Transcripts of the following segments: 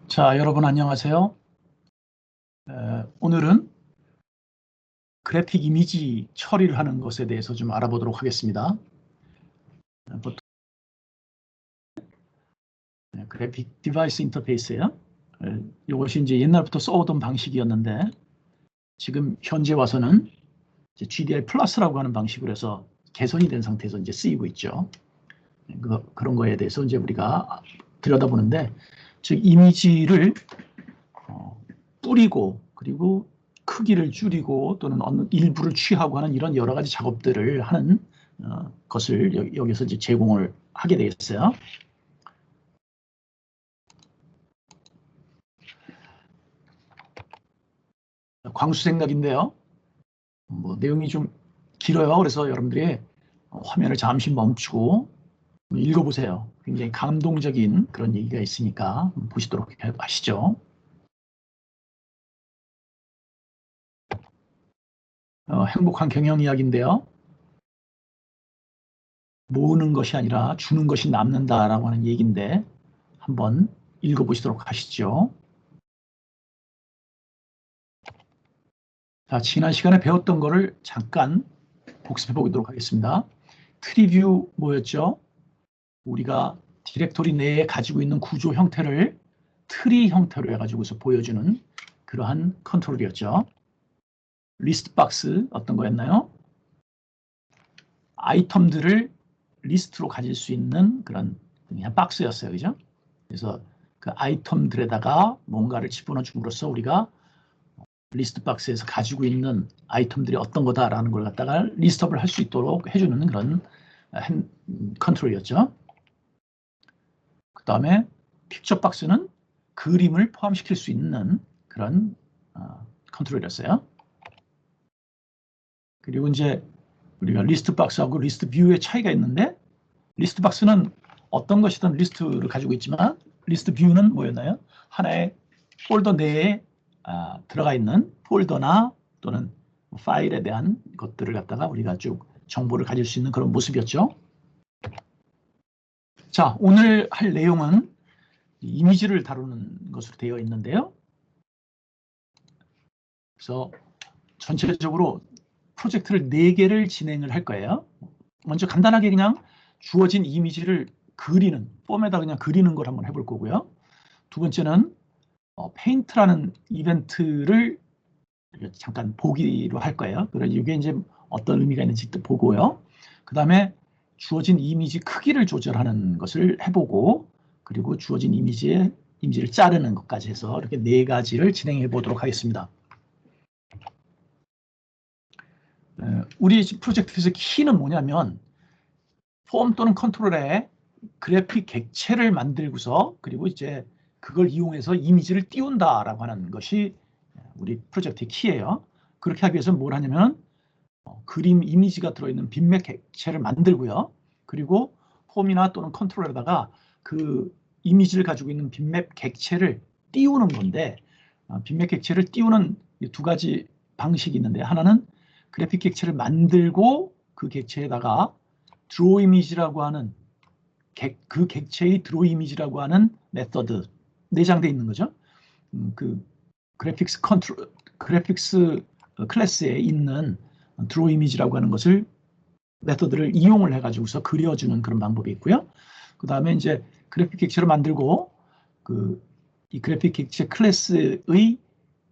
자, 여러분 안녕하세요. 오늘은 그래픽 이미지 처리를 하는 것에 대해서 좀 알아보도록 하겠습니다. 보통 그래픽 디바이스 인터페이스예요. 이것이 이제 옛날부터 써오던 방식이었는데 지금 현재 와서는 이제 GDI 플러스라고 하는 방식으로 해서 개선이 된 상태에서 이제 쓰이고 있죠. 그런 거에 대해서 이제 우리가 들여다보는데, 즉 이미지를 뿌리고 그리고 크기를 줄이고 또는 어느 일부를 취하고 하는 이런 여러 가지 작업들을 하는 것을 여기서 이제 제공을 하게 되겠어요. 광수 생각인데요. 내용이 좀 길어요. 그래서 여러분들이 화면을 잠시 멈추고 읽어보세요. 굉장히 감동적인 그런 얘기가 있으니까 보시도록 하시죠. 행복한 경영 이야기인데요. 모으는 것이 아니라 주는 것이 남는다라고 하는 얘기인데 한번 읽어보시도록 하시죠. 자, 지난 시간에 배웠던 거를 잠깐 복습해 보도록 하겠습니다. 트리뷰 뭐였죠? 우리가 디렉토리 내에 가지고 있는 구조 형태를 트리 형태로 해가지고서 보여주는 그러한 컨트롤이었죠. 리스트 박스 어떤 거였나요? 아이템들을 리스트로 가질 수 있는 그런 그냥 박스였어요. 그죠? 그래서 그 아이템들에다가 뭔가를 집어넣어 줌으로써 우리가 리스트 박스에서 가지고 있는 아이템들이 어떤 거다라는 걸 갖다가 리스트업을 할 수 있도록 해주는 그런 컨트롤이었죠. 그 다음에 픽처 박스는 그림을 포함시킬 수 있는 그런 컨트롤이었어요. 그리고 이제 우리가 리스트 박스하고 리스트 뷰의 차이가 있는데, 리스트 박스는 어떤 것이든 리스트를 가지고 있지만 리스트 뷰는 뭐였나요? 하나의 폴더 내에 들어가 있는 폴더나 또는 파일에 대한 것들을 갖다가 우리가 쭉 정보를 가질 수 있는 그런 모습이었죠. 자, 오늘 할 내용은 이미지를 다루는 것으로 되어 있는데요. 그래서 전체적으로 프로젝트를 4개를 진행을 할 거예요. 먼저 간단하게 그냥 주어진 이미지를 그리는, 폼에다 그냥 그리는 걸 한번 해볼 거고요. 두 번째는 페인트라는 이벤트를 잠깐 보기로 할 거예요. 그래서 이게 이제 어떤 의미가 있는지 또 보고요. 그 다음에 주어진 이미지 크기를 조절하는 것을 해보고, 그리고 주어진 이미지를 자르는 것까지 해서 이렇게 4가지를 진행해 보도록 하겠습니다. 우리 프로젝트에서 키는 뭐냐면 폼 또는 컨트롤에 그래픽 객체를 만들고서 그리고 이제 그걸 이용해서 이미지를 띄운다라고 하는 것이 우리 프로젝트의 키예요. 그렇게 하기 위해서 뭘 하냐면 그림 이미지가 들어있는 빈맵 객체를 만들고요. 그리고 폼이나 또는 컨트롤에다가 그 이미지를 가지고 있는 빈맵 객체를 띄우는 건데, 빈맵 객체를 띄우는 2가지 방식이 있는데, 하나는 그래픽 객체를 만들고 그 객체에다가 드로우 이미지라고 하는 그 객체의 드로우 이미지라고 하는 메서드 내장되어 있는 거죠. 그 그래픽스 클래스에 있는 드로우 이미지라고 하는 것을 메서드를 이용을 해가지고서 그려주는 그런 방법이 있고요. 그 다음에 이제 그래픽 객체를 만들고 이 그래픽 객체 클래스의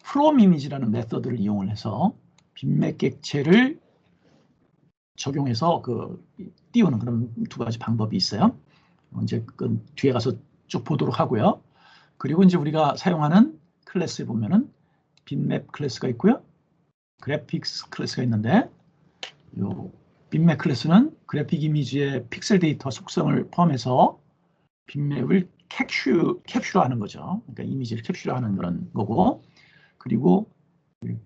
프롬 이미지라는 메서드를 이용을 해서 빈맵 객체를 적용해서 띄우는 그런 2가지 방법이 있어요. 이제 뒤에 가서 쭉 보도록 하고요. 그리고 이제 우리가 사용하는 클래스에 보면은 빈맵 클래스가 있고요. 그래픽스 클래스가 있는데, 요 빈맵 클래스는 그래픽 이미지의 픽셀 데이터 속성을 포함해서 빈맵을 캡슐하는 거죠. 그러니까 이미지를 캡슐하는 그런 거고, 그리고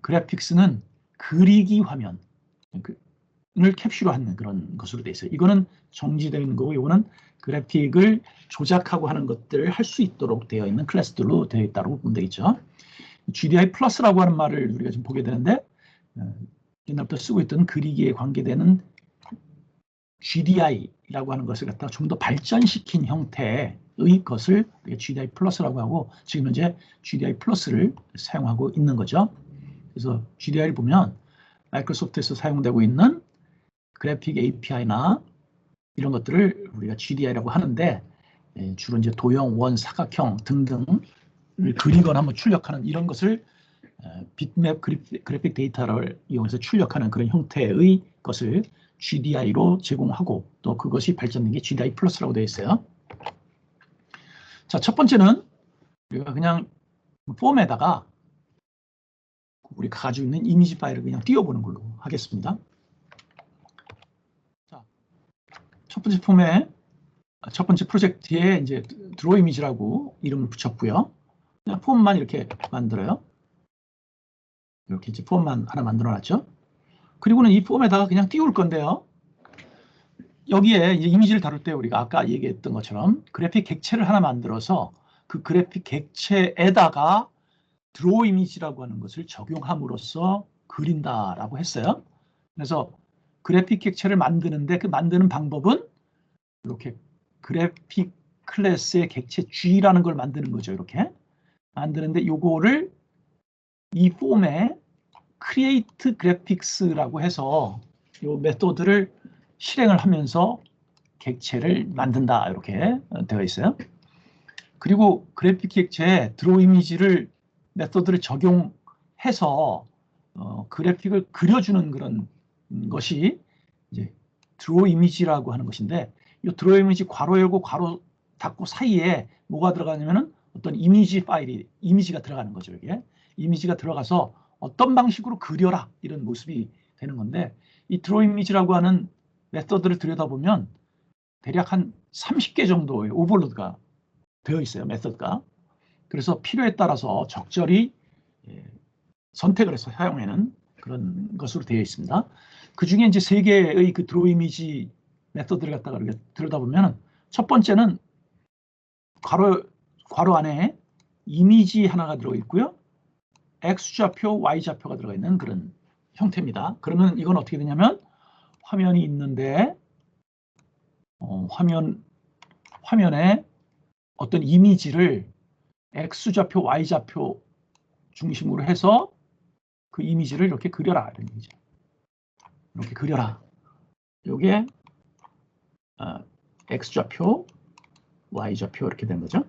그래픽스는 그리기 화면을 캡슐하는 그런 것으로 되어 있어요. 이거는 정지되어 있는 거고, 이거는 그래픽을 조작하고 하는 것들을 할 수 있도록 되어 있는 클래스들로 되어 있다고 보면 되겠죠. GDI 플러스라고 하는 말을 우리가 좀 보게 되는데, 옛날부터 쓰고 있던 그리기에 관계되는 GDI라고 하는 것을 갖다가 좀 더 발전시킨 형태의 것을 GDI 플러스라고 하고 지금 현재 GDI 플러스를 사용하고 있는 거죠. 그래서 GDI를 보면 마이크로소프트에서 사용되고 있는 그래픽 API나 이런 것들을 우리가 GDI라고 하는데 주로 이제 도형, 원, 사각형 등등을 그리거나 뭐 출력하는 이런 것을 빗맵 그래픽 데이터를 이용해서 출력하는 그런 형태의 것을 GDI로 제공하고 또 그것이 발전된 게 GDI 플러스라고 되어 있어요. 자, 첫 번째는 우리가 그냥 폼에다가 우리가 가지고 있는 이미지 파일을 그냥 띄워보는 걸로 하겠습니다. 자, 첫 번째 폼에 첫 번째 프로젝트에 이제 드로우 이미지라고 이름을 붙였고요. 그냥 폼만 이렇게 만들어요. 이렇게 이제 폼만 하나 만들어놨죠. 그리고는 이 폼에다가 그냥 띄울 건데요. 여기에 이제 이미지를 다룰 때 우리가 아까 얘기했던 것처럼 그래픽 객체를 하나 만들어서 그 그래픽 객체에다가 드로우 이미지라고 하는 것을 적용함으로써 그린다라고 했어요. 그래서 그래픽 객체를 만드는데 그 만드는 방법은 이렇게 그래픽 클래스의 객체 G라는 걸 만드는 거죠. 이렇게 만드는데 요거를 이 폼에 create graphics라고 해서 요 메소드를 실행을 하면서 객체를 만든다 이렇게 되어 있어요. 그리고 그래픽 객체에 드로우 이미지를 메소드를 적용해서 그래픽을 그려주는 그런 것이 이제 드로우 이미지라고 하는 것인데 이 드로우 이미지 괄호 열고 괄호 닫고 사이에 뭐가 들어가냐면은 어떤 이미지 파일이 이미지가 들어가는 거죠. 이게 이미지가 들어가서 어떤 방식으로 그려라 이런 모습이 되는 건데 이 드로우 이미지라고 하는 메소드를 들여다보면 대략 한 30개 정도의 오버로드가 되어 있어요. 메소드가. 그래서 필요에 따라서 적절히 선택을 해서 사용하는 그런 것으로 되어 있습니다. 그 중에 이제 3개의 그 드로우 이미지 메소드를 갖다가 이렇게 들여다보면 첫 번째는 괄호 안에 이미지 하나가 들어 있고요. X좌표, Y좌표가 들어가 있는 그런 형태입니다. 그러면 이건 어떻게 되냐면 화면이 있는데 화면에 어떤 이미지를 X좌표, Y좌표 중심으로 해서 그 이미지를 이렇게 그려라 이런 얘기죠. 이렇게 그려라. 이게 X좌표, Y좌표 이렇게 된 거죠.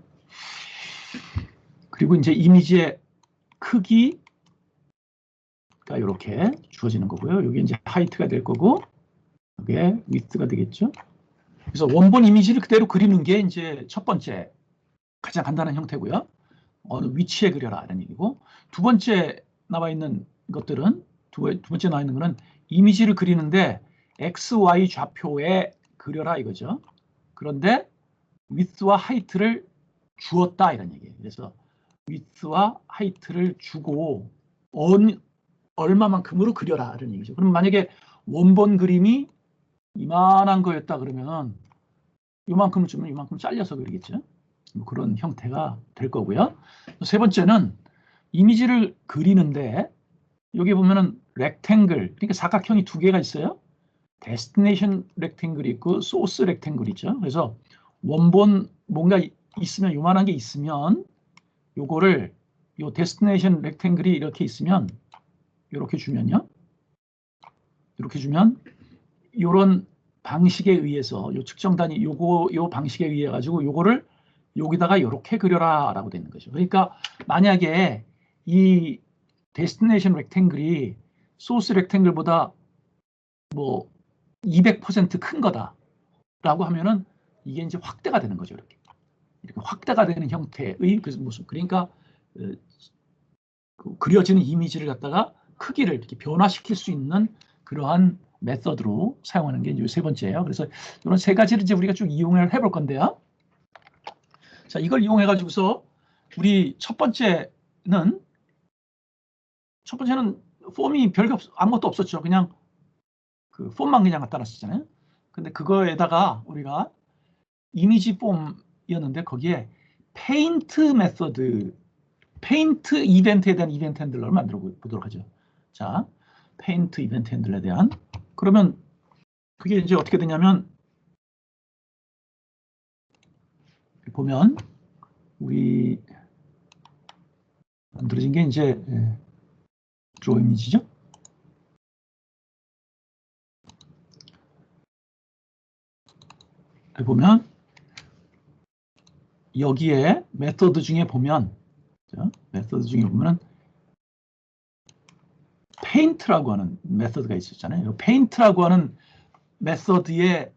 그리고 이제 이미지의 크기가 이렇게 주어지는 거고요. 이게 이제 하이트가 될 거고 이게 위드가 되겠죠. 그래서 원본 이미지를 그대로 그리는 게 이제 첫 번째 가장 간단한 형태고요. 어느 위치에 그려라 이런 얘기고 두 번째 나와 있는 것들은 두 번째 나와 있는 거는 이미지를 그리는데 X, Y 좌표에 그려라 이거죠. 그런데 width와 height를 주었다 이런 얘기예요. 그래서 width와 height를 주고 얼마만큼으로 그려라 이런 얘기죠. 그럼 만약에 원본 그림이 이만한 거였다 그러면 이만큼을 주면 이만큼 잘려서 그리겠죠. 뭐 그런 형태가 될 거고요. 세 번째는 이미지를 그리는데 여기 보면은 렉탱글, 그러니까 사각형이 2개가 있어요. 데스티네이션 렉탱글이 있고 소스 렉탱글이 있죠. 그래서 원본 뭔가 있으면 요만한 게 있으면 요거를 요 데스티네이션 렉탱글이 이렇게 있으면 이렇게 주면요. 이렇게 주면 요런 방식에 의해서 요 측정 단위 요 방식에 의해 가지고 요거를 여기다가 이렇게 그려라라고 되는 거죠. 그러니까 만약에 이 데스티네이션 렉탱글이 소스 렉탱글보다 뭐 200% 큰 거다라고 하면은 이게 이제 확대가 되는 거죠. 이렇게 확대가 되는 형태의 그 모습. 그러니까 그려지는 이미지를 갖다가 크기를 이렇게 변화시킬 수 있는 그러한 메서드로 사용하는 게 이제 세 번째예요. 그래서 이런 세 가지를 이제 우리가 쭉 이용을 해볼 건데요. 자, 이걸 이용해 가지고서 우리 첫 번째는 폼이 별게 아무것도 없었죠. 그냥 그 폼만 그냥 갖다 놨었잖아요. 근데 그거에다가 우리가 이미지 폼이었는데 거기에 페인트 메서드, 페인트 이벤트에 대한 이벤트 핸들러를 만들어 보도록 하죠. 자, 페인트 이벤트 핸들러에 대한 그러면 그게 이제 어떻게 되냐면 보면 우리 만들어진 게 이제 드로우 이미지죠. 보면 여기에 메서드 중에 보면 페인트라고 하는 메서드가 있었잖아요. 페인트라고 하는 메서드의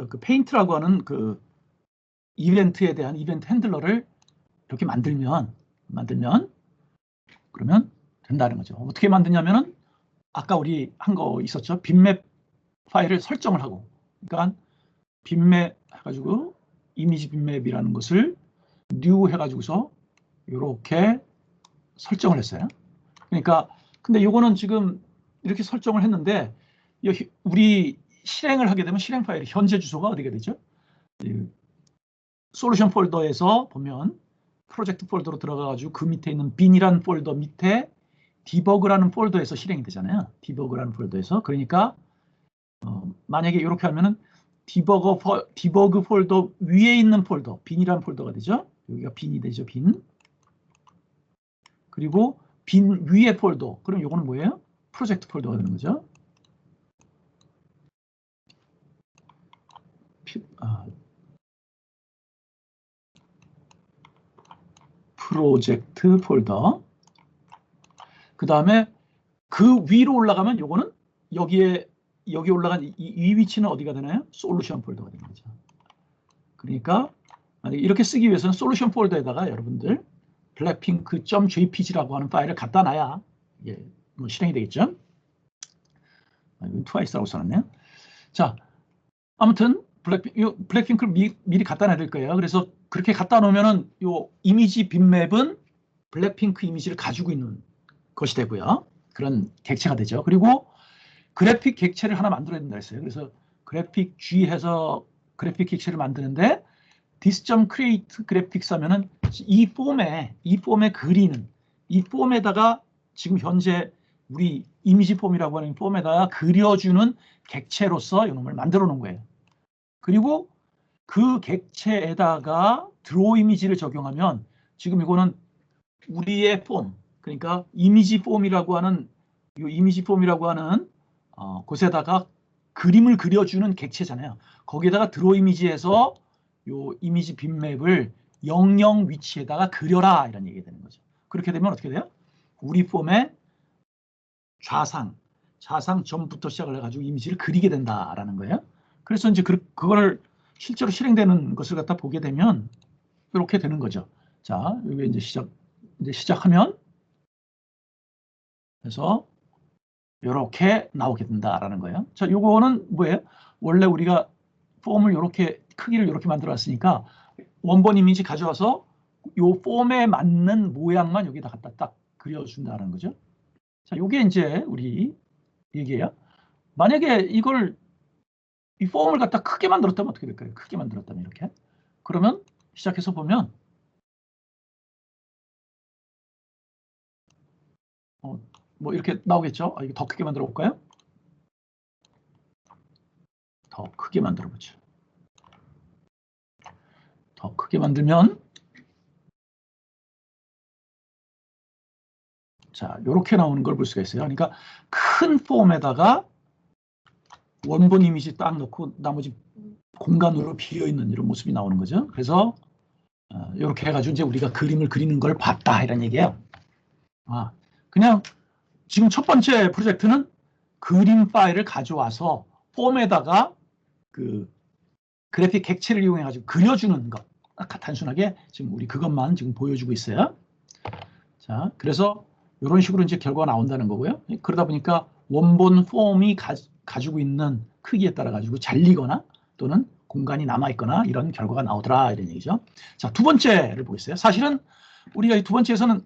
그 페인트라고 하는 그 이벤트에 대한 이벤트 핸들러를 이렇게 만들면 그러면 된다는 거죠. 어떻게 만드냐면은 아까 우리 한 거 있었죠. 빈맵 파일을 설정을 하고, 그러니까 빈맵 해가지고 이미지 빈맵이라는 것을 new 해가지고서 이렇게 설정을 했어요. 그러니까 근데 이거는 지금 이렇게 설정을 했는데 우리 실행을 하게 되면 실행 파일이 현재 주소가 어디가 되죠? 솔루션 폴더에서 보면 프로젝트 폴더로 들어가가지고 그 밑에 있는 빈이라는 폴더 밑에 디버그라는 폴더에서 실행이 되잖아요. 디버그라는 폴더에서. 그러니까 만약에 이렇게 하면은 디버그 폴더 위에 있는 폴더, 빈이라는 폴더가 되죠. 여기가 빈이 되죠, 빈. 그리고 빈 위에 폴더. 그럼 이거는 뭐예요? 프로젝트 폴더가 되는 거죠. 프로젝트 폴더. 그 다음에 그 위로 올라가면 요거는 여기 올라간 이 위치는 어디가 되나요? 솔루션 폴더가 되는 거죠. 그러니까 만약에 이렇게 쓰기 위해서는 솔루션 폴더에다가 여러분들 blackpink.jpg라고 하는 파일을 갖다 놔야 뭐 실행이 되겠죠. twice라고 써놨네요. 자, 아무튼 블랙핑크를 미리 갖다 놔야 될 거예요. 그래서 그렇게 갖다 놓으면은 요 이미지 빈맵은 블랙핑크 이미지를 가지고 있는 것이 되고요. 그런 객체가 되죠. 그리고 그래픽 객체를 하나 만들어야 된다 했어요. 그래서 그래픽 G 해서 그래픽 객체를 만드는데 this.create graphics 하면은 이 폼에 그리는 이 폼에다가 지금 현재 우리 이미지 폼이라고 하는 폼에다가 그려주는 객체로서 이놈을 만들어 놓은 거예요. 그리고 그 객체에다가 드로우 이미지를 적용하면 지금 이거는 우리의 폼, 그러니까 이미지 폼이라고 하는 곳에다가 그림을 그려주는 객체잖아요. 거기에다가 드로우 이미지에서 요 이미지 빈맵을 00 위치에다가 그려라 이런 얘기가 되는 거죠. 그렇게 되면 어떻게 돼요? 우리 폼의 좌상 점부터 시작을 해가지고 이미지를 그리게 된다라는 거예요. 그래서 이제 그거를 실제로 실행되는 것을 갖다 보게 되면 이렇게 되는 거죠. 자, 여기 이제 시작하면 그래서 이렇게 나오게 된다라는 거예요. 자, 요거는 뭐예요? 원래 우리가 폼을 이렇게 크기를 이렇게 만들어놨으니까 원본 이미지 가져와서 요 폼에 맞는 모양만 여기다 갖다 딱 그려준다는 거죠. 자, 요게 이제 우리 얘기예요. 만약에 이 폼을 갖다 크게 만들었다면 어떻게 될까요? 크게 만들었다면 이렇게. 그러면 시작해서 보면 뭐 이렇게 나오겠죠. 이거 더 크게 만들어 볼까요? 더 크게 만들어 보죠. 더 크게 만들면 자, 이렇게 나오는 걸 볼 수가 있어요. 그러니까 큰 폼에다가 원본 이미지 딱 넣고 나머지 공간으로 비어 있는 이런 모습이 나오는 거죠. 그래서 이렇게 해가지고 이제 우리가 그림을 그리는 걸 봤다 이런 얘기예요. 그냥 지금 첫 번째 프로젝트는 그림 파일을 가져와서 폼에다가 그 그래픽 객체를 이용해 가지고 그려주는 것. 단순하게 지금 우리 그것만 지금 보여주고 있어요. 자, 그래서 이런 식으로 이제 결과가 나온다는 거고요. 그러다 보니까 원본 폼이 가지고 있는 크기에 따라 가지고 잘리거나 또는 공간이 남아있거나 이런 결과가 나오더라 이런 얘기죠. 자, 두 번째를 보겠어요. 사실은 우리가 이 두 번째에서는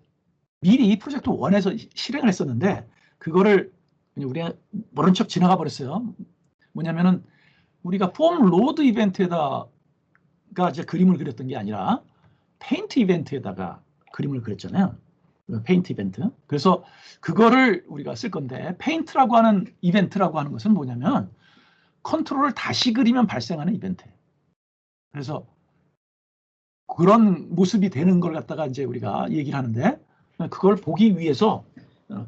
미리 프로젝트 1에서 실행을 했었는데 그거를 우리가 모른 척 지나가 버렸어요. 뭐냐면은 우리가 폼 로드 이벤트에다가 이제 그림을 그렸던 게 아니라 페인트 이벤트에다가 그림을 그렸잖아요. 페인트 이벤트. 그래서 그거를 우리가 쓸 건데 페인트라고 하는 이벤트라고 하는 것은 뭐냐면 컨트롤을 다시 그리면 발생하는 이벤트예요. 그래서 그런 모습이 되는 걸 갖다가 이제 우리가 얘기를 하는데, 그걸 보기 위해서,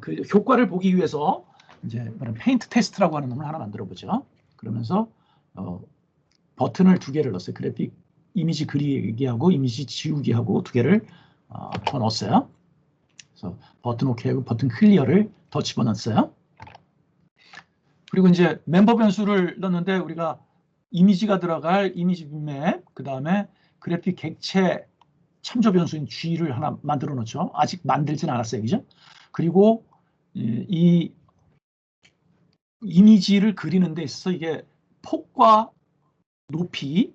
그 효과를 보기 위해서 이제 페인트 테스트라고 하는 놈을 하나 만들어 보죠. 그러면서 버튼을 2개를 넣었어요. 그래픽 이미지 그리기하고 이미지 지우기하고 2개를 더 넣었어요. 그래서 버튼 OK하고 버튼 클리어를 더 집어넣었어요. 그리고 이제 멤버 변수를 넣었는데, 우리가 이미지가 들어갈 이미지 빅맵, 그 다음에 그래픽 객체 참조 변수인 G를 하나 만들어 놓죠. 아직 만들진 않았어요. 그죠? 그리고 이 이미지를 그리는 데 있어서 이게 폭과 높이,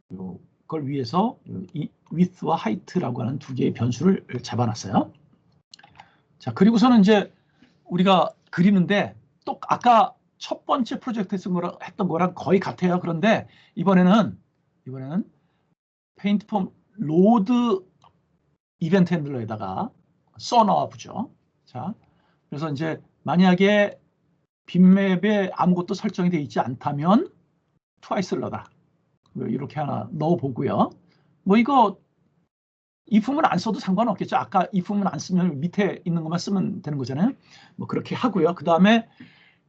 그걸 위해서 이 width와 height라고 하는 2개의 변수를 잡아놨어요. 자, 그리고서는 이제 우리가 그리는데 또 아까 첫 번째 프로젝트에서 했던 거랑 거의 같아요. 그런데 이번에는 페인트 폼 로드 이벤트 핸들러에다가 써 넣어 보죠. 자, 그래서 이제 만약에 빅맵에 아무것도 설정이 되어 있지 않다면 twice를 넣어라. 이렇게 하나 넣어보고요. 뭐 이거 if은 안 써도 상관없겠죠. 아까 if은 안 쓰면 밑에 있는 것만 쓰면 되는 거잖아요. 뭐 그렇게 하고요. 그 다음에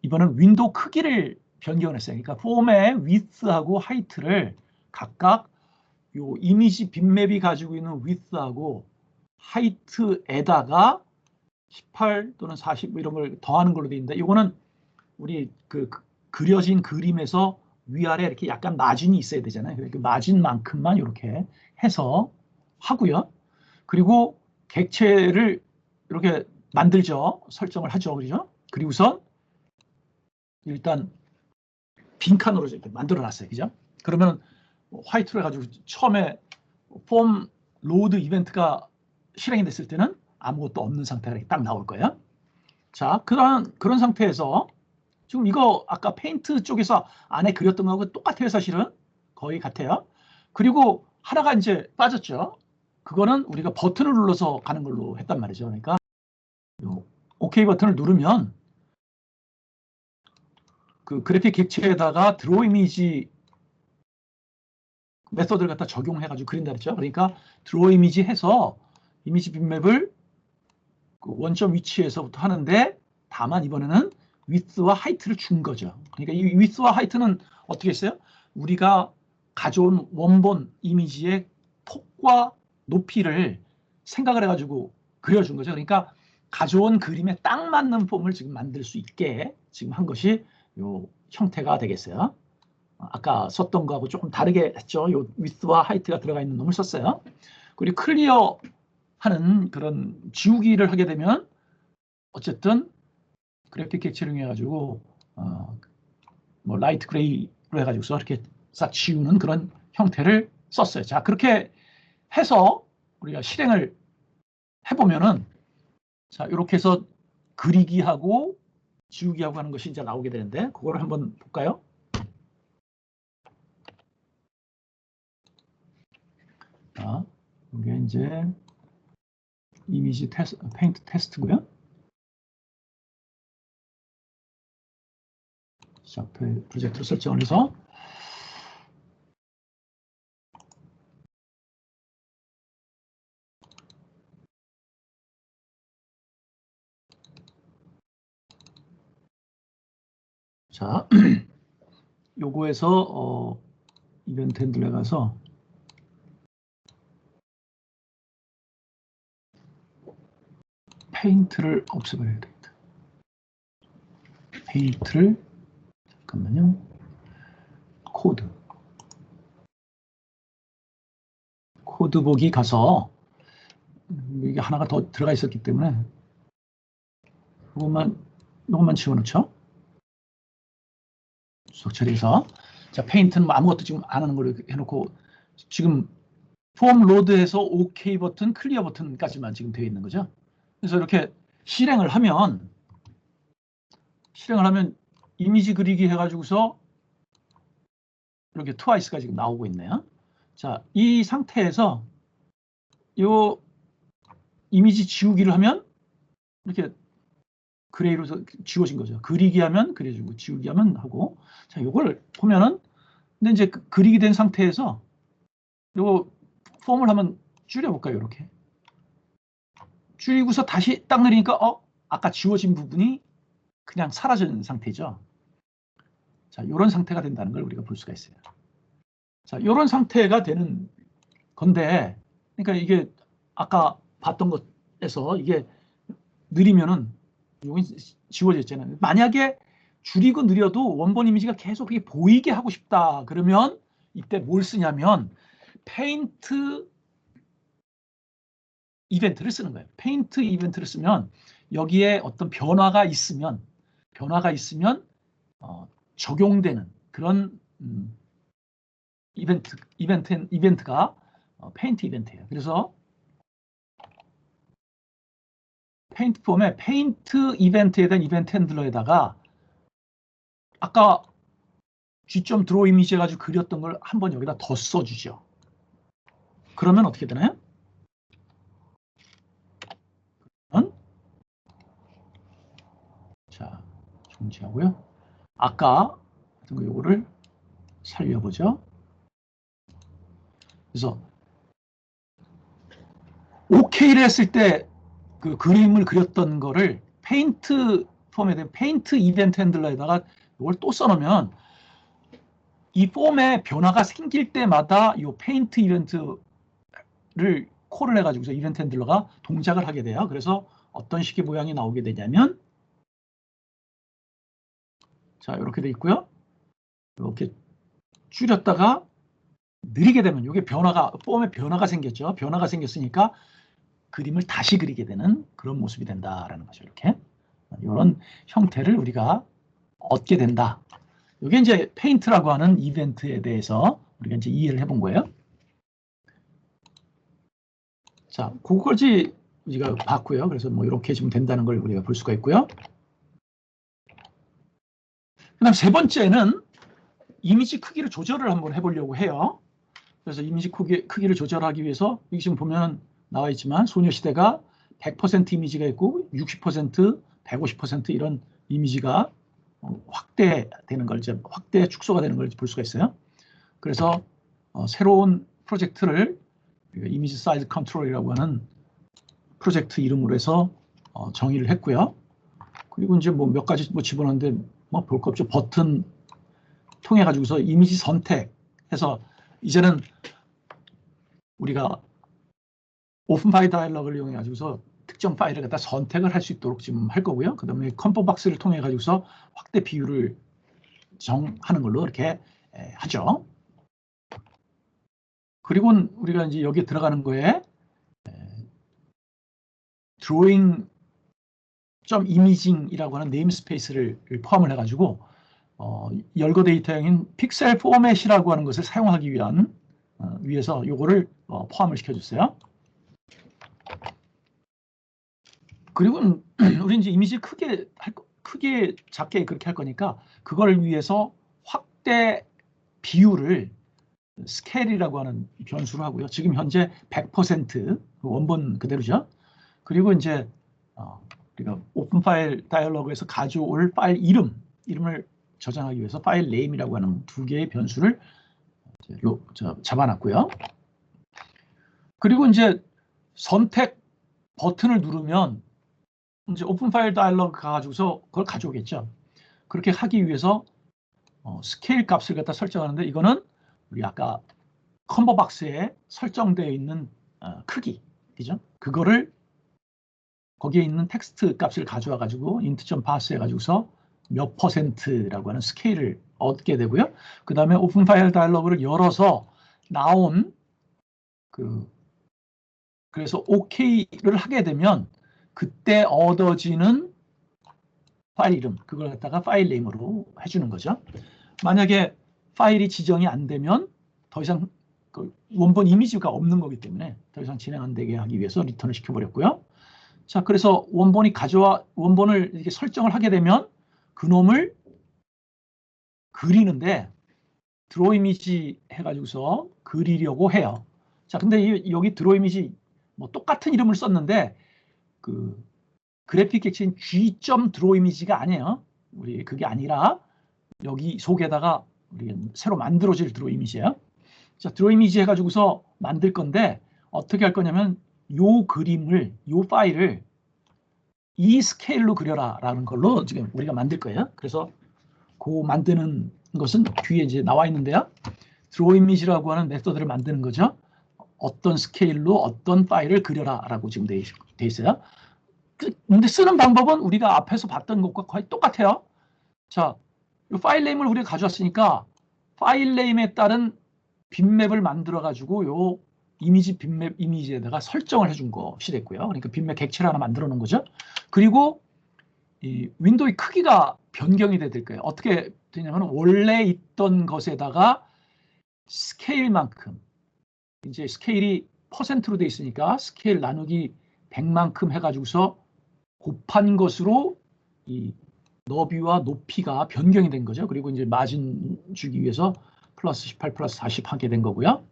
이번엔 윈도우 크기를 변경했어요. 그러니까 폼의 width하고 height를 각각 요 이미지 빅맵이 가지고 있는 width하고 height에다가 18 또는 40 이런 걸 더하는 걸로 되어 있는데, 이거는 우리 그 그려진 그림에서 위아래 이렇게 약간 마진이 있어야 되잖아요. 그 마진만큼만 이렇게 해서 하고요. 그리고 객체를 이렇게 만들죠. 설정을 하죠. 그죠? 그리고선 일단 빈칸으로 이렇게 만들어 놨어요. 그죠? 그러면 화이트로 해가지고 처음에 폼 로드 이벤트가 실행이 됐을 때는 아무것도 없는 상태가 이렇게 딱 나올 거예요. 자, 그런 상태에서 지금 이거 아까 페인트 쪽에서 안에 그렸던 거하고 똑같아요. 사실은 거의 같아요. 그리고 하나가 이제 빠졌죠. 그거는 우리가 버튼을 눌러서 가는 걸로 했단 말이죠. 그러니까 OK 버튼을 누르면 그 그래픽 객체에다가 드로우 이미지 메소드를 갖다 적용해가지고 그린다 그랬죠. 그러니까 드로우 이미지 해서 이미지 빅맵을 그 원점 위치에서부터 하는데, 다만 이번에는 width와 height를 준 거죠. 그러니까 이 width와 height는 어떻게 했어요? 우리가 가져온 원본 이미지의 폭과 높이를 생각을 해가지고 그려준 거죠. 그러니까 가져온 그림에 딱 맞는 폼을 지금 만들 수 있게 지금 한 것이 요 형태가 되겠어요. 아까 썼던 거하고 조금 다르게 했죠. 요 width와 height가 들어가 있는 놈을 썼어요. 그리고 클리어 하는 그런 지우기를 하게 되면 어쨌든 그래픽 객체를 해가지고 뭐 라이트 그레이로 해가지고서 이렇게 싹 지우는 그런 형태를 썼어요. 자, 그렇게 해서 우리가 실행을 해보면은, 자, 이렇게 해서 그리기하고 지우기하고 하는 것이 이제 나오게 되는데, 그거를 한번 볼까요? 자, 이게 이제 이미지 페인트 테스트고요. 시작 프로젝트로 설정을 해서 자, 요거에서 이벤트 핸들에 가서 페인트를 없애버려야 되겠다. 페인트를 잠깐만요. 코드 보기 가서 이게 하나가 더 들어가 있었기 때문에 이것만 지워놓죠. 수석 처리해서. 자, 페인트는 뭐 아무것도 지금 안 하는 걸로 해놓고 지금 폼 로드에서 OK 버튼, 클리어 버튼까지만 지금 되어 있는 거죠. 그래서 이렇게 실행을 하면 이미지 그리기 해가지고서 이렇게 트와이스가 지금 나오고 있네요. 자, 이 상태에서 요 이미지 지우기를 하면 이렇게 그레이로 지워진 거죠. 그리기 하면 그려주고 지우기 하면 하고. 자, 요걸 보면은 근데 이제 그리기 된 상태에서 요 폼을 한번 줄여볼까요? 이렇게 줄이고서 다시 딱 내리니까 아까 지워진 부분이 그냥 사라진 상태죠. 자, 이런 상태가 된다는 걸 우리가 볼 수가 있어요. 자, 이런 상태가 되는 건데, 그러니까 이게 아까 봤던 것에서 이게 느리면은 여기 지워졌잖아요. 만약에 줄이고 느려도 원본 이미지가 계속 그게 보이게 하고 싶다. 그러면 이때 뭘 쓰냐면 페인트 이벤트를 쓰는 거예요. 페인트 이벤트를 쓰면 여기에 어떤 변화가 있으면 적용되는 그런 이벤트가 페인트 이벤트예요. 그래서 페인트 폼에 페인트 이벤트에 대한 이벤트 핸들러에다가 아까 G.draw 드로우 이미지 해가지고 그렸던 걸 한번 여기다 더 써주죠. 그러면 어떻게 되나요? 자, 중지하고요. 아까 요거를 살려보죠. 그래서 OK를 했을 때 그 그림을 그렸던 거를 페인트 폼에 대한 페인트 이벤트 핸들러에다가 이걸 또 써놓으면 이 폼에 변화가 생길 때마다 이 페인트 이벤트를 콜을 해가지고서 이벤트 핸들러가 동작을 하게 돼요. 그래서 어떤 식의 모양이 나오게 되냐면 자, 이렇게 돼 있고요. 이렇게 줄였다가 느리게 되면 이게 폼에 변화가 생겼죠. 변화가 생겼으니까 그림을 다시 그리게 되는 그런 모습이 된다라는 거죠. 이렇게 이런 형태를 우리가 얻게 된다. 이게 이제 페인트라고 하는 이벤트에 대해서 우리가 이제 이해를 해본 거예요. 자, 그거지 우리가 봤고요. 그래서 뭐 이렇게 지금 된다는 걸 우리가 볼 수가 있고요. 그다음 세 번째는 이미지 크기를 조절을 한번 해보려고 해요. 그래서 이미지 크기를 조절하기 위해서 여기 지금 보면 나와 있지만 소녀시대가 100% 이미지가 있고 60%, 150% 이런 이미지가 확대되는 걸 이제 확대 축소가 되는 걸 볼 수가 있어요. 그래서 새로운 프로젝트를 이미지 사이즈 컨트롤이라고 하는 프로젝트 이름으로 해서 정의를 했고요. 그리고 이제 뭐 몇 가지 뭐 집어넣는데 뭐 볼 거 없죠. 버튼 통해 가지고서 이미지 선택해서 이제는 우리가 오픈 파일 다이얼로그를 이용해 가지고서 특정 파일을 갖다 선택을 할 수 있도록 지금 할 거고요. 그다음에 컴포 박스를 통해 가지고서 확대 비율을 정하는 걸로 이렇게 하죠. 그리고 우리가 이제 여기에 들어가는 거에 drawing.imaging이라고 하는 네임스페이스를 포함을 해가지고 열거 데이터형인 픽셀 포맷이라고 하는 것을 사용하기 위해서 요거를 포함을 시켜줬어요. 그리고 우리 이제 이미지 크게 작게 그렇게 할 거니까 그걸 위해서 확대 비율을 스케일이라고 하는 변수로 하고요. 지금 현재 100% 원본 그대로죠. 그리고 이제 우리가 오픈 파일 다이얼로그에서 가져올 파일 이름을 저장하기 위해서 파일 네임이라고 하는 두 개의 변수를 잡아놨고요. 그리고 이제 선택 버튼을 누르면 이제 오픈 파일 다이얼로그 가지고서 그걸 가져오겠죠. 그렇게 하기 위해서 스케일 값을 갖다 설정하는데 이거는 우리 아까 컴보 박스에 설정되어 있는 크기, 그죠? 그거를 거기에 있는 텍스트 값을 가져와 가지고 int.parse 해가지고서 몇 %라고 하는 스케일을 얻게 되고요. 그 다음에 오픈 파일 다이얼로그를 열어서 나온 그래서 OK를 하게 되면 그때 얻어지는 파일 이름, 그걸 갖다가 파일 네임으로 해주는 거죠. 만약에 파일이 지정이 안 되면 더 이상 원본 이미지가 없는 거기 때문에 더 이상 진행 안 되게 하기 위해서 리턴을 시켜버렸고요. 자, 그래서 원본을 이렇게 설정을 하게 되면 그놈을 그리는데 드로우 이미지 해가지고서 그리려고 해요. 자, 근데 여기 드로우 이미지 뭐 똑같은 이름을 썼는데 그래픽 객체인 G.draw 이미지가 아니에요. 그게 아니라 여기 속에다가 우리 새로 만들어질 드로우 이미지예요. 자, 드로우 이미지 해가지고서 만들 건데 어떻게 할 거냐면 요 그림을, 요 파일을 이 스케일로 그려라라는 걸로 지금 우리가 만들 거예요. 그래서 그 만드는 것은 뒤에 이제 나와 있는데요. 드로우 이미지라고 하는 메서드를 만드는 거죠. 어떤 스케일로 어떤 파일을 그려라라고 지금 돼 있어요. 근데 쓰는 방법은 우리가 앞에서 봤던 것과 거의 똑같아요. 자, 이 파일 네임을 우리가 가져왔으니까 파일 네임에 따른 빗맵을 만들어 가지고 요 이미지 빗맵 이미지에다가 설정을 해준 것이 됐고요. 그러니까 빗맵 객체를 하나 만들어 놓은 거죠. 그리고 이 윈도우의 크기가 변경이 될 거예요. 어떻게 되냐면 원래 있던 것에다가 스케일만큼, 이제 스케일이 퍼센트로 돼 있으니까 스케일 나누기 100만큼 해가지고서 곱한 것으로 이 너비와 높이가 변경이 된 거죠. 그리고 이제 마진 주기 위해서 플러스 18 플러스 40 하게 된 거고요.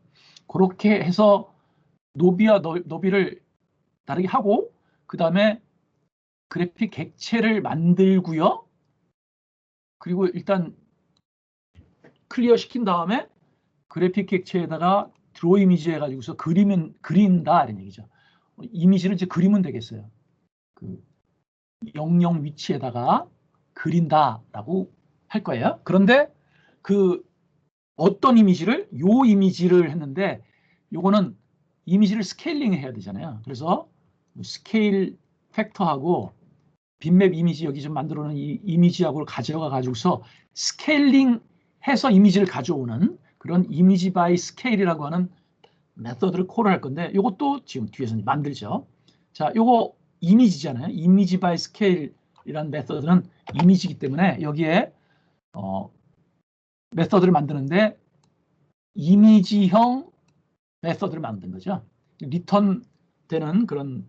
그렇게 해서 너비와 너비를 다르게 하고 그 다음에 그래픽 객체를 만들고요. 그리고 일단 클리어 시킨 다음에 그래픽 객체에다가 드로우 이미지 해가지고서 그린다 이런 얘기죠. 이미지를 이제 그리면 되겠어요. 그 00 위치에다가 그린다라고 할 거예요. 그런데 그 어떤 이미지를 요 이미지를 했는데 요거는 이미지를 스케일링 해야 되잖아요. 그래서 스케일 팩터하고 빗맵 이미지 여기 좀 만들어 놓은 이 이미지하고를 가져가 가지고서 스케일링 해서 이미지를 가져오는 그런 이미지 바이 스케일이라고 하는 메서드를 콜을 할 건데 이것도 지금 뒤에서 만들죠. 자, 요거 이미지잖아요. 이미지 바이 스케일이라는 메서드는 이미지이기 때문에 여기에 메서드를 만드는데 이미지형 메서드를 만든 거죠. 리턴 되는 그런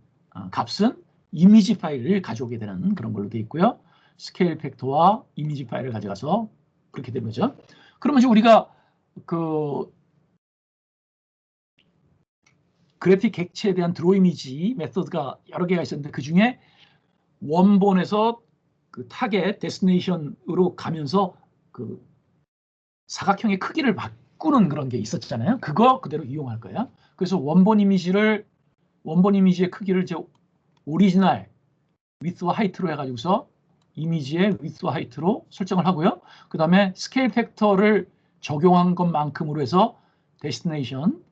값은 이미지 파일을 가져오게 되는 그런 걸로 되어 있고요. 스케일 팩터와 이미지 파일을 가져가서 그렇게 되는 거죠. 그러면 이제 우리가 그 그래픽 객체에 대한 드로우 이미지 메서드가 여러 개가 있었는데 그 중에 원본에서 그 타겟 데스티네이션으로 가면서 그 사각형의 크기를 바꾸는 그런 게 있었잖아요. 그거 그대로 이용할 거예요. 그래서 원본 이미지의 크기를 이제 오리지널 위스와 하이트로 해가지고서 이미지의 위스와 하이트로 설정을 하고요. 그 다음에 스케일 팩터를 적용한 것만큼으로 해서 데스티네이션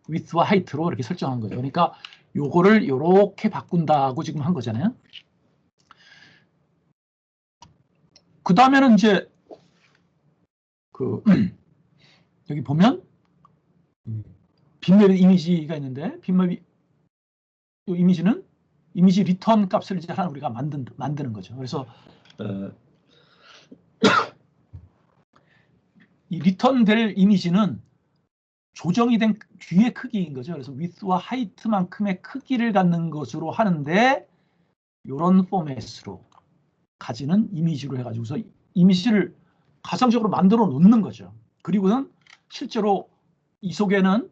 위스와 하이트로 이렇게 설정한 거죠. 그러니까 요거를 이렇게 바꾼다고 지금 한 거잖아요. 그 다음에는 이제 그 여기 보면 빗맵 이미지가 있는데 빗맵 이미지는 이미지 리턴 값을 이제 하나 우리가 만드는 거죠. 그래서 이 리턴될 이미지는 조정이 된 뒤의 크기인 거죠. 그래서 width와 height만큼의 크기를 갖는 것으로 하는데 이런 포맷으로 가지는 이미지로 해가지고서 이미지를 가상적으로 만들어 놓는 거죠. 그리고는 실제로 이 속에는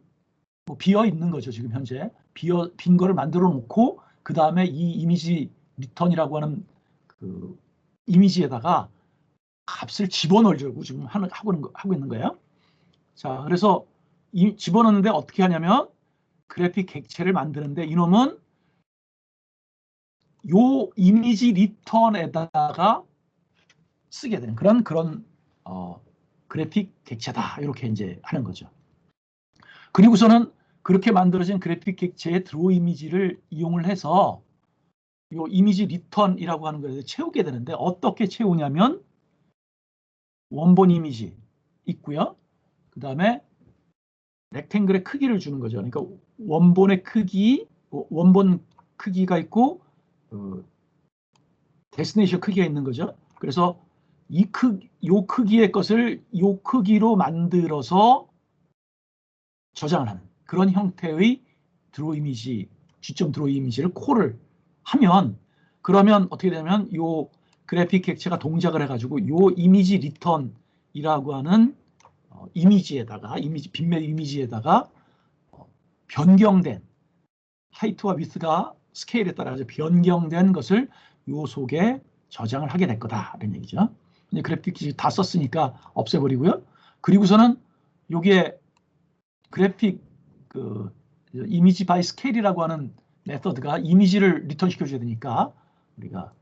뭐 비어 있는 거죠. 지금 현재 빈 거를 만들어 놓고 그 다음에 이 이미지 리턴이라고 하는 그 이미지에다가 값을 집어넣으려고 지금 하고 있는 거예요. 자, 그래서 집어넣는데 어떻게 하냐면 그래픽 객체를 만드는데 이놈은 요 이미지 리턴에다가 쓰게 되는 그런 그래픽 객체다 이렇게 이제 하는 거죠. 그리고서는 그렇게 만들어진 그래픽 객체의 드로우 이미지를 이용을 해서 요 이미지 리턴이라고 하는 것을 채우게 되는데 어떻게 채우냐면 원본 이미지 있고요. 그 다음에 렉탱글의 크기를 주는 거죠. 그러니까 원본의 크기, 원본 크기가 있고 데스티네이션 크기가 있는 거죠. 그래서 요 크기의 것을 요 크기로 만들어서 저장을 하는 그런 형태의 드로우 이미지, G.드로우 이미지를 콜을 하면 그러면 어떻게 되냐면 요 그래픽 객체가 동작을 해가지고 요 이미지 리턴이라고 하는 이미지에다가 빗맵 이미지에다가 변경된 하이트와 위스가 스케일에 따라서 변경된 것을 요 속에 저장을 하게 될 거다 이런 얘기죠. 그래픽 다 썼으니까 없애버리고요. 그리고서는 요게 그래픽 그 이미지 바이 스케일이라고 하는 메서드가 이미지를 리턴 시켜줘야 되니까 우리가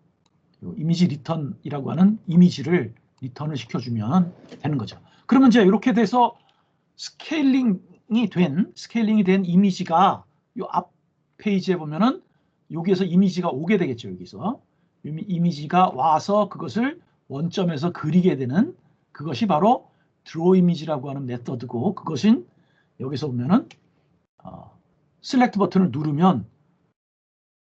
이미지 리턴이라고 하는 이미지를 리턴을 시켜주면 되는 거죠. 그러면 이제 이렇게 돼서 스케일링이 된 이미지가 이 앞 페이지에 보면은 여기에서 이미지가 오게 되겠죠. 여기서 이미지가 와서 그것을 원점에서 그리게 되는 그것이 바로 드로우 이미지라고 하는 메서드고, 그것은 여기서 보면은 셀렉트 버튼을 누르면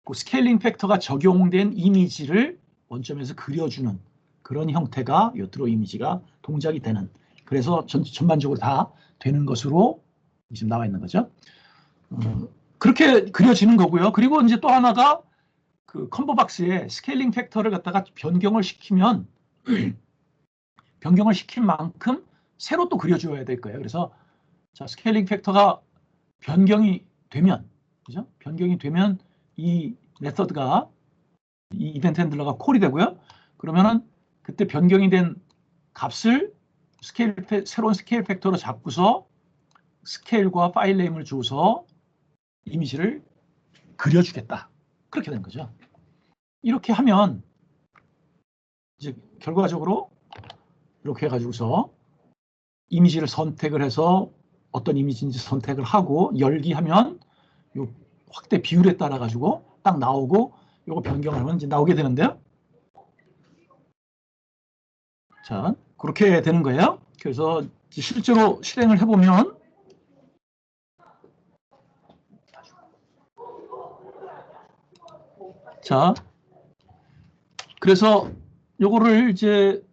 그 스케일링 팩터가 적용된 이미지를 원점에서 그려주는 그런 형태가 이 드로우 이미지가 동작이 되는, 그래서 전반적으로 다 되는 것으로 지금 나와 있는 거죠. 그렇게 그려지는 거고요. 그리고 이제 또 하나가 그 컴보 박스에 스케일링 팩터를 갖다가 변경을 시키면 변경을 시킨 만큼 새로 또 그려줘야 될 거예요. 그래서 자, 스케일링 팩터가 변경이 되면, 그죠? 변경이 되면 이 메서드가, 이 이벤트 핸들러가 콜이 되고요. 그러면은 그때 변경이 된 값을 새로운 스케일 팩터로 잡고서 스케일과 파일 네임을 줘서 이미지를 그려주겠다. 그렇게 되는 거죠. 이렇게 하면 이제 결과적으로 이렇게 해가지고서 이미지를 선택을 해서 어떤 이미지인지 선택을 하고 열기 하면 요 확대 비율에 따라 가지고 딱 나오고, 요거 변경을 하면 이제 나오게 되는데요. 자, 그렇게 되는 거예요. 그래서 실제로 실행을 해보면 자, 그래서 요거를 이제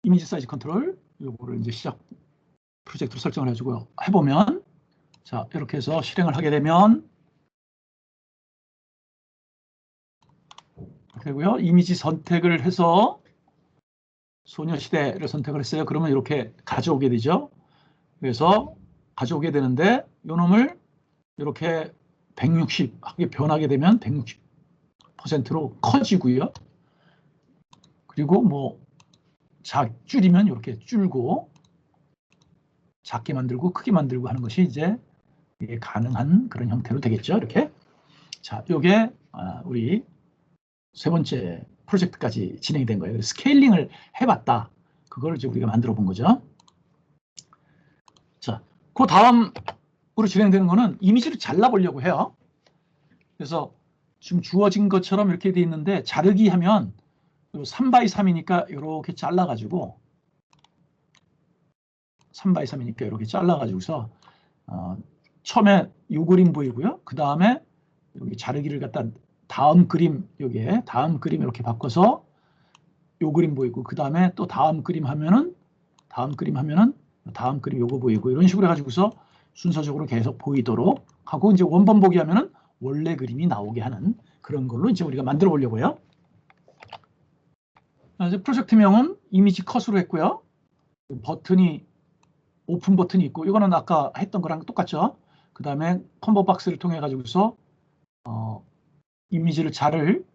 이미지 사이즈 컨트롤 요거를 이제 시작 프로젝트로 설정을 해주고 해보면, 자, 이렇게 해서 실행을 하게 되면 이렇게 되고요. 이미지 선택을 해서 소녀시대를 선택을 했어요. 그러면 이렇게 가져오게 되죠. 그래서 가져오게 되는데 요 놈을 이렇게 160하게 변하게 되면 160%로 커지고요. 그리고 뭐 줄이면 이렇게 줄고, 작게 만들고 크게 만들고 하는 것이 이제 가능한 그런 형태로 되겠죠. 이렇게. 자, 요게 우리 세 번째 프로젝트까지 진행이 된 거예요. 스케일링을 해봤다. 그걸 이제 우리가 만들어 본 거죠. 자, 그 다음으로 진행되는 거는 이미지를 잘라보려고 해요. 그래서 지금 주어진 것처럼 이렇게 돼 있는데, 자르기 하면 3x3이니까 이렇게 잘라가지고 3x3이니까 이렇게 잘라가지고서 처음에 이 그림 보이고요. 그 다음에 여기 자르기를 갖다 다음 그림, 여기에 다음 그림 이렇게 바꿔서 요 그림 보이고, 그 다음에 또 다음 그림 하면은 다음 그림 요거 보이고, 이런 식으로 해가지고서 순서적으로 계속 보이도록 하고, 이제 원본 보기 하면은 원래 그림이 나오게 하는 그런 걸로 이제 우리가 만들어 보려고요. 이제 프로젝트명은 이미지 컷으로 했고요. 버튼이 오픈 버튼이 있고, 이거는 아까 했던 거랑 똑같죠. 그 다음에 컴보 박스를 통해 가지고서 이미지를 자를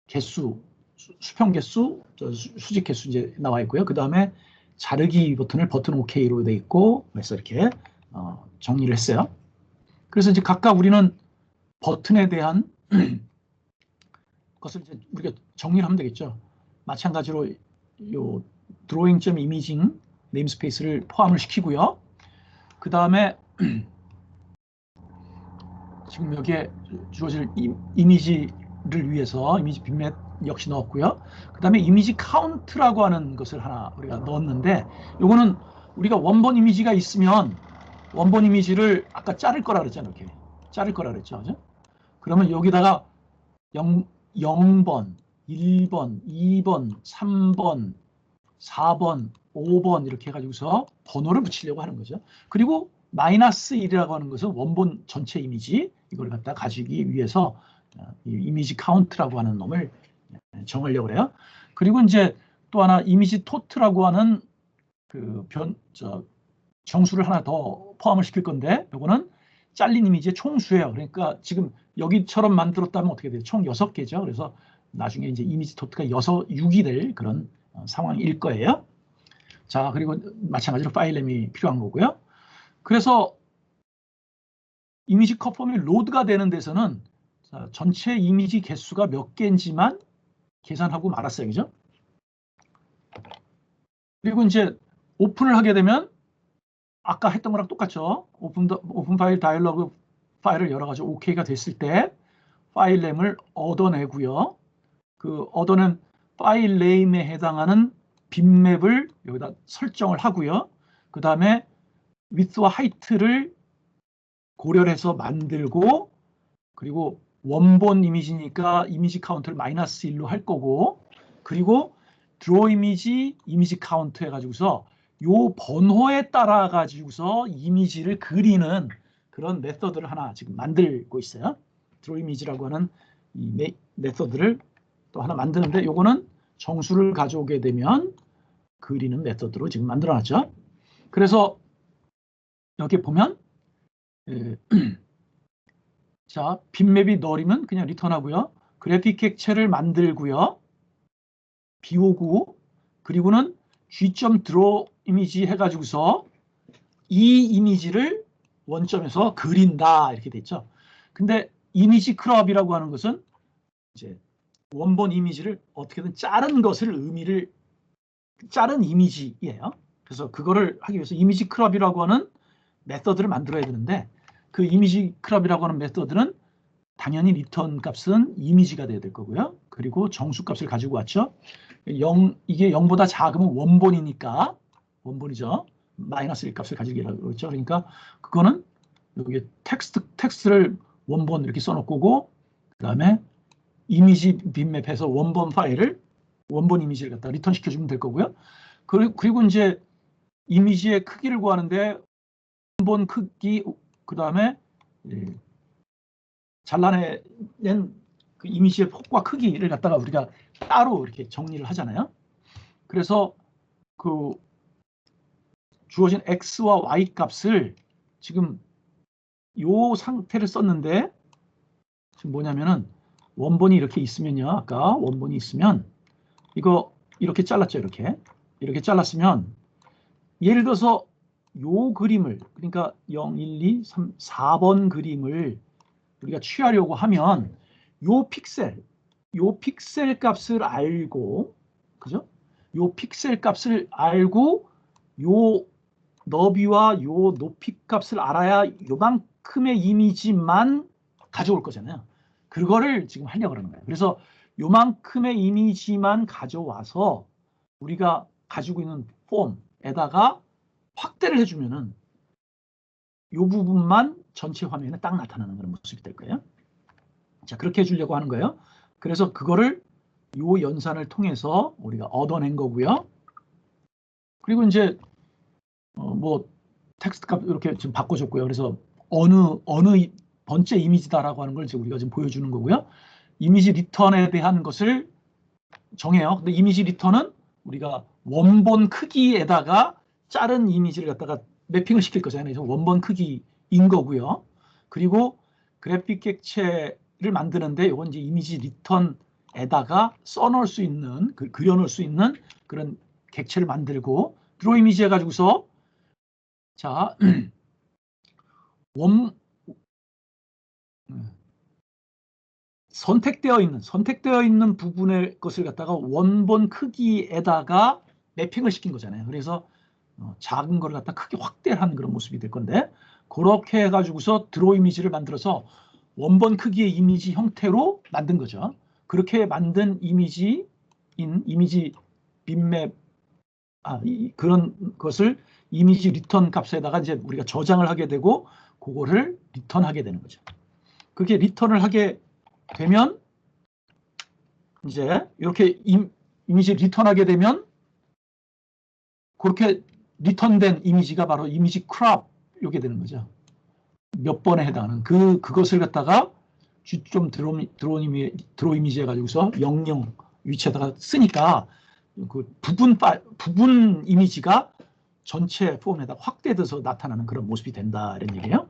개수, 수평 개수, 수직 개수 이제 나와 있고요. 그 다음에 자르기 버튼을 버튼 OK로 돼 있고, 그래서 이렇게 정리를 했어요. 그래서 이제 각각 우리는 버튼에 대한 것을 이제 우리가 정리를 하면 되겠죠. 마찬가지로 요 drawing.imaging 네임스페이스를 포함을 시키고요. 그 다음에 지금 여기에 주어질 이미지를 위해서 이미지 빅맷 역시 넣었고요. 그 다음에 이미지 카운트라고 하는 것을 하나 우리가 넣었는데, 요거는 우리가 원본 이미지가 있으면 원본 이미지를 아까 자를 거라 그랬잖아요. 이렇게 자를 거라 그랬죠. 그죠? 그러면 여기다가 0번, 1번, 2번, 3번, 4번, 5번 이렇게 해가지고서 번호를 붙이려고 하는 거죠. 그리고 -1이라고 하는 것은 원본 전체 이미지, 이걸 갖다 가지기 위해서 이미지 카운트라고 하는 놈을 정하려고 그래요. 그리고 이제 또 하나 이미지 토트라고 하는 그 정수를 하나 더 포함을 시킬 건데, 이거는 잘린 이미지의 총수예요. 그러니까 지금 여기처럼 만들었다면 어떻게 돼요? 총 6개죠. 그래서 나중에 이제 이미지 토트가 6이 될 그런 상황일 거예요. 자, 그리고 마찬가지로 파일nem이 필요한 거고요. 그래서 이미지 컷폼이 로드가 되는 데서는 자, 전체 이미지 개수가 몇 개인지만 계산하고 말았어요. 그죠? 그리고 이제 오픈을 하게 되면 아까 했던 거랑 똑같죠. 오픈 파일 다이얼로그 파일을 열어가지고 OK가 됐을 때 파일 네임을 얻어내고요. 그 얻어낸 파일 네임에 해당하는 빗맵을 여기다 설정을 하고요. 그 다음에 width와 height를 고려를 해서 만들고, 그리고 원본 이미지니까 이미지 카운트를 -1로 할 거고, 그리고 드로우 이미지 카운트 해가지고서 요 번호에 따라 가지고서 이미지를 그리는 그런 메서드를 하나 지금 만들고 있어요. 드로우 이미지라고 하는 이 메서드를 또 하나 만드는데, 요거는 정수를 가져오게 되면 그리는 메서드로 지금 만들어놨죠. 그래서 여기 보면 자, 빗맵이 널이면 그냥 리턴하고요. 그래픽 객체를 만들고요. 비오고, 그리고는 g.draw 이미지 해가지고서 이 이미지를 원점에서 그린다 이렇게 됐죠. 근데 이미지 크롭이라고 하는 것은 이제 원본 이미지를 어떻게든 자른 것을 자른 이미지예요. 그래서 그거를 하기 위해서 이미지 크롭이라고 하는 메서드를 만들어야 되는데, 그 이미지 크롭이라고 하는 메서드는 당연히 리턴 값은 이미지가 돼야 될 거고요. 그리고 정수 값을 가지고 왔죠. 이게 0보다 작으면 원본이니까, 원본이죠. -1 값을 가지기로 했죠. 그러니까 그거는 여기 텍스트를 원본 이렇게 써놓고 오고, 그 다음에 이미지 빗맵해서 원본 파일을, 원본 이미지를 갖다 리턴 시켜주면 될 거고요. 그리고 이제 이미지의 크기를 구하는데 원본 크기, 그 다음에 잘라낸 그 이미지의 폭과 크기를 갖다가 우리가 따로 이렇게 정리를 하잖아요. 그래서 그 주어진 x와 y 값을 지금 요 상태를 썼는데, 지금 뭐냐면은 원본이 이렇게 있으면요. 아까 원본이 있으면 이거 이렇게 잘랐죠. 이렇게 잘랐으면 예를 들어서 요 그림을, 그러니까 0, 1, 2, 3, 4번 그림을 우리가 취하려고 하면 요 픽셀 값을 알고, 그죠? 요 픽셀 값을 알고 요 너비와 요 높이 값을 알아야 요만큼의 이미지만 가져올 거잖아요. 그거를 지금 하려고 그러는 거예요. 그래서 요만큼의 이미지만 가져와서 우리가 가지고 있는 폼에다가 확대를 해주면은 요 부분만 전체 화면에 딱 나타나는 그런 모습이 될 거예요. 자, 그렇게 해주려고 하는 거예요. 그래서 그거를 요 연산을 통해서 우리가 얻어낸 거고요. 그리고 이제 뭐 텍스트 값 이렇게 지금 바꿔줬고요. 그래서 어느 번째 이미지다라고 하는 걸 이제 우리가 지금 보여주는 거고요. 이미지 리턴에 대한 것을 정해요. 근데 이미지 리턴은 우리가 원본 크기에다가 자른 이미지를 갖다가 매핑을 시킬 거잖아요. 그래서 원본 크기인 거고요. 그리고 그래픽 객체를 만드는데 이건 이제 이미지 리턴에다가 써놓을 수 있는, 그려놓을 수 있는 그런 객체를 만들고, 드로우 이미지 해가지고서 자, 선택되어 있는 부분의 것을 갖다가 원본 크기에다가 매핑을 시킨 거잖아요. 그래서 작은 걸 갖다 크게 확대한 그런 모습이 될 건데, 그렇게 해가지고서 드로우 이미지를 만들어서 원본 크기의 이미지 형태로 만든 거죠. 그렇게 만든 이미지 빗맵, 그런 것을 이미지 리턴 값에다가 이제 우리가 저장을 하게 되고, 그거를 리턴하게 되는 거죠. 그게 리턴을 하게 되면 이제 이렇게 이미지 리턴하게 되면 그렇게 리턴된 이미지가 바로 이미지 크롭 이게 되는 거죠. 몇 번에 해당하는 그것을 갖다가 G.draw 이미지 해가지고서 00 위치에다가 쓰니까 그 부분 이미지가 전체 폼에다 확대돼서 나타나는 그런 모습이 된다 이런 얘기예요.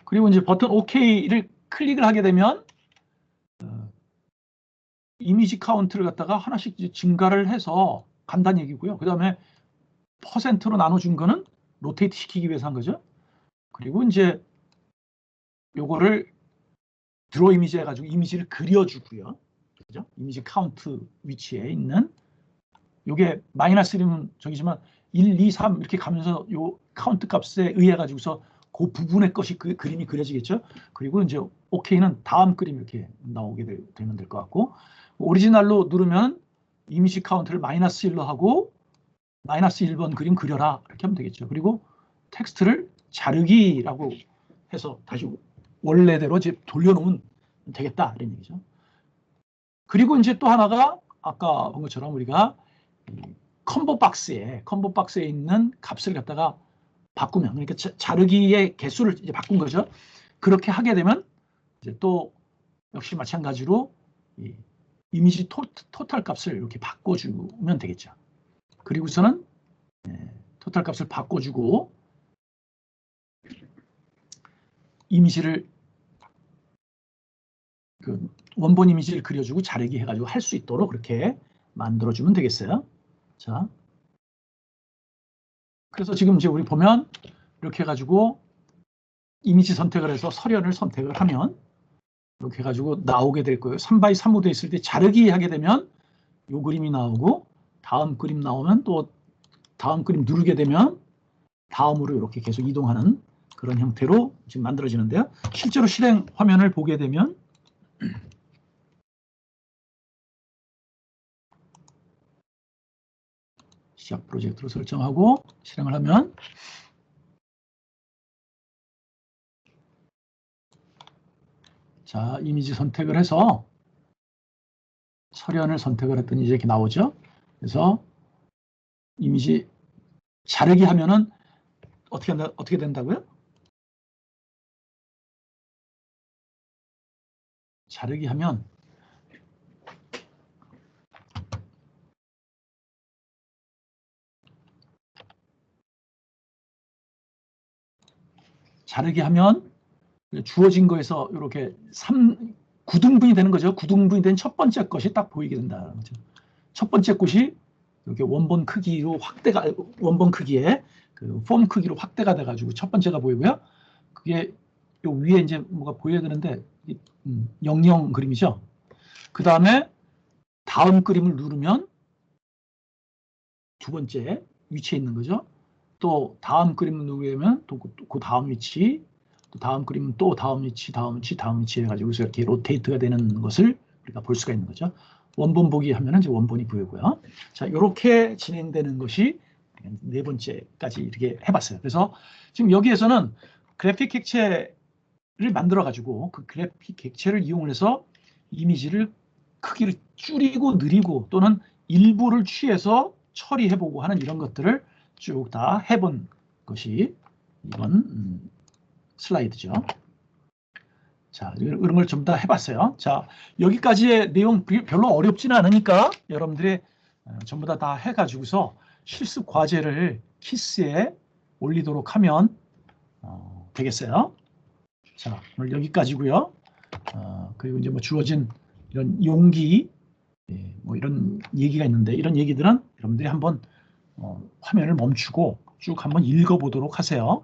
그리고 이제 버튼 OK를 클릭을 하게 되면 이미지 카운트를 갖다가 하나씩 이제 증가를 해서 간다는 얘기고요. 그 다음에 퍼센트로 나눠준 거는 로테이트 시키기 위해서 한 거죠. 그리고 이제 요거를 드로 이미지 해가지고 이미지를 그려주고요. 그죠? 이미지 카운트 위치에 있는 요게 마이너스 1이면 저기지만 1, 2, 3 이렇게 가면서 요 카운트 값에 의해 가지고서 그 부분의 것이 그 그림이 그려지겠죠. 그리고 이제 OK는 다음 그림 이렇게 나오게 되면 될 것 같고, 오리지널로 누르면 이미지 카운트를 마이너스 1로 하고 마이너스 1번 그림 그려라 이렇게 하면 되겠죠. 그리고 텍스트를 자르기라고 해서 다시 원래대로 이제 돌려놓으면 되겠다 이런 얘기죠. 그리고 이제 또 하나가 아까 본 것처럼 우리가 컴보 박스에 있는 값을 갖다가 바꾸면, 그러니까 자르기의 개수를 이제 바꾼 거죠. 그렇게 하게 되면 이제 또 역시 마찬가지로 이 이미지 토탈 값을 이렇게 바꿔주면 되겠죠. 그리고서는 토탈 값을 바꿔주고 이미지를 그 원본 이미지를 그려주고 자르기 해가지고 할 수 있도록 그렇게 만들어주면 되겠어요. 자, 그래서 지금 이제 우리 보면 이렇게 해가지고 이미지 선택을 해서 서련을 선택을 하면 이렇게 해가지고 나오게 될 거예요. 3x3로 되어 있을 때 자르기 하게 되면 이 그림이 나오고, 다음 그림 나오면 또 다음 그림 누르게 되면 다음으로 이렇게 계속 이동하는 그런 형태로 지금 만들어지는데요. 실제로 실행 화면을 보게 되면 시작 프로젝트로 설정하고 실행을 하면 자, 이미지 선택을 해서 서련을 선택을 했더니 이렇게 나오죠. 그래서 이미지 자르기 하면은 어떻게 된다고요? 자르기 하면 주어진 거에서 이렇게 9등분이 되는 거죠. 9등분이 된 첫 번째 것이 딱 보이게 된다. 첫 번째 것이 이렇게 원본 크기로 원본 크기에 그 폼 크기로 확대가 돼가지고 첫 번째가 보이고요. 그게 요 위에 이제 뭐가 보여야 되는데 00 그림이죠. 그 다음에 다음 그림을 누르면 두 번째 위치에 있는 거죠. 또 다음 그림을 누르게 되면 또 그 다음 위치, 또 다음 그림은 또 다음 위치 해가지고 이렇게 로테이트가 되는 것을 우리가 볼 수가 있는 거죠. 원본 보기 하면은 이제 원본이 보이고요. 자, 이렇게 진행되는 것이 네 번째까지 이렇게 해봤어요. 그래서 지금 여기에서는 그래픽 객체를 만들어 가지고 그 그래픽 객체를 이용해서 이미지를 크기를 줄이고 느리고 또는 일부를 취해서 처리해보고 하는 이런 것들을 쭉 다 해본 것이 이번 슬라이드죠. 자, 이런 걸 좀 다 해봤어요. 자, 여기까지의 내용 별로 어렵지는 않으니까 여러분들이 전부 다 해가지고서 실습 과제를 키스에 올리도록 하면 되겠어요. 자, 오늘 여기까지고요. 그리고 이제 뭐 주어진 이런 용기, 뭐 이런 얘기가 있는데 이런 얘기들은 여러분들이 한번 화면을 멈추고 쭉 한번 읽어보도록 하세요.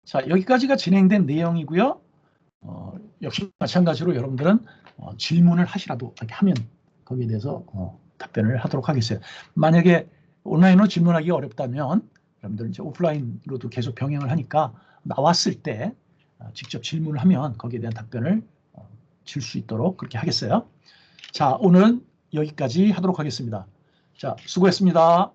자, 여기까지가 진행된 내용이고요. 역시 마찬가지로 여러분들은 질문을 하시라도 이렇게 하면 거기에 대해서 답변을 하도록 하겠어요. 만약에 온라인으로 질문하기 어렵다면 여러분들 이제 오프라인으로도 계속 병행을 하니까 나왔을 때 직접 질문을 하면 거기에 대한 답변을 줄 수 있도록 그렇게 하겠어요. 자, 오늘은 여기까지 하도록 하겠습니다. 자, 수고했습니다.